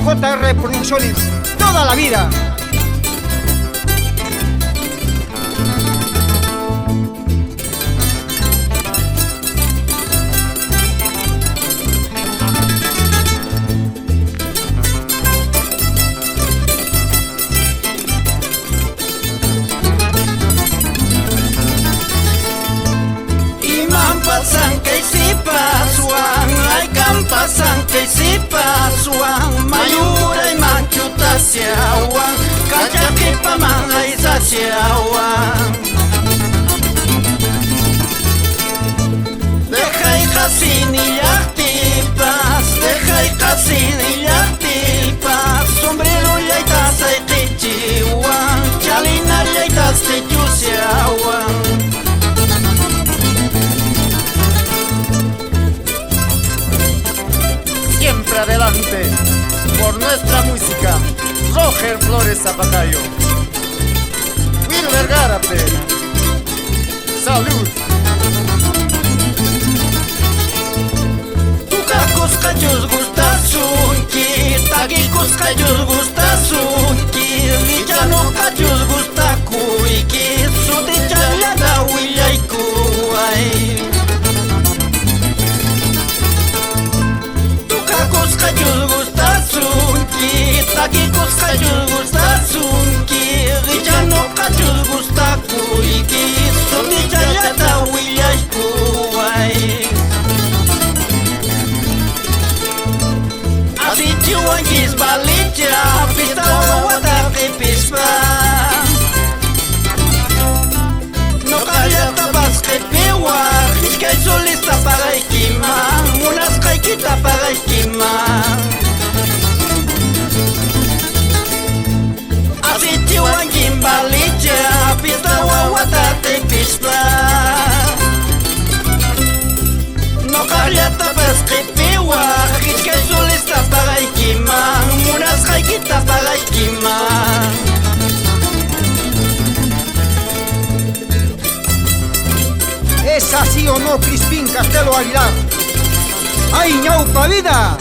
JR Producciones, toda la vida. Pasan que si pasuan, ay pasan que si pasuan, mayura y manchuta siawan, kachaki paman ay saciawan. Deja y casi ni yaktipas, deja y casi ni yaktipas, sombrero y aitas ay tichiwan, chalinar y aitas tichusiawan. Siempre adelante, por nuestra música, Roger Flores Zapatayo. Wilber Gárate. Salud. Tukakos kayos gusta sunki, takikos kayos gusta sunki, villano kayos gusta kuiki, sudichalada willay kuay. Kayus gusta sunki, takikos kayus gusta sunki, villano kayus gusta kuiki, sudichalada willay kuay. Así chihuankis balicha, pista wawataki pispa. No callata basque piwa, iskay solista para ikima, unas kaikita para ikima. Así chihuankis balicha, pista wawataki pispa. No callata basque piwa, iskay solista para ikima, unas kaikita para ikima. ¿Es así o no, Crispín Castelo Aguilar? ¡Ay, ñaupa vida!